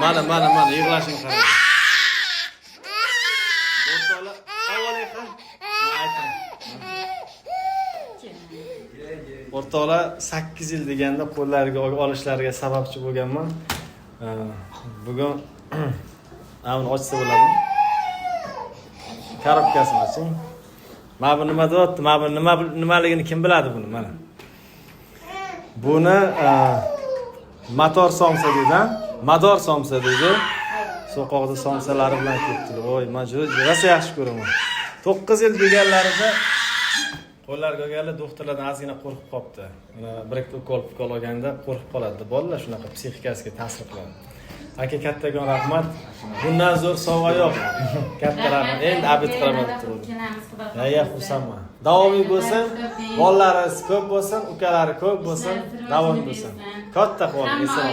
Mana yig'lashini qarang. O'rtoqlar, avvalayqa. Ayting. O'rtoqlar 8 yil deganda qo'llariga olishlariga sababchi bo'lganman. Bugun avni ochsa bo'ladi. Korobkasini oching. Mana bu nima deyapti? Mana bu nimaligini kim biladi buni? Mana. Buni motor somsa deydi, mador somsa deydi. So'qoqda somsalari bilan ketdi. Voy, men rosa yaxshi ko'raman. 9 yil deganlarida qo'llarga olganlar doktorlardan ozgina qo'rqib qolibdi. Mana bir ikki ukol olganda qo'rqib qoladi. Bolalar shunaqa psixikasiga ta'sir qiladi. Aka kattagon rahmat. Bundan zo'r sovg'a yo'q. Katta rahmat. Endi abid qilaman deb turdim. Ya, xursandman. Davomiy bo'lsin, bolalaringiz ko'p bo'lsin, ukalari ko'p bo'lsin, davom bo'lsin. Katta qo'l, eson.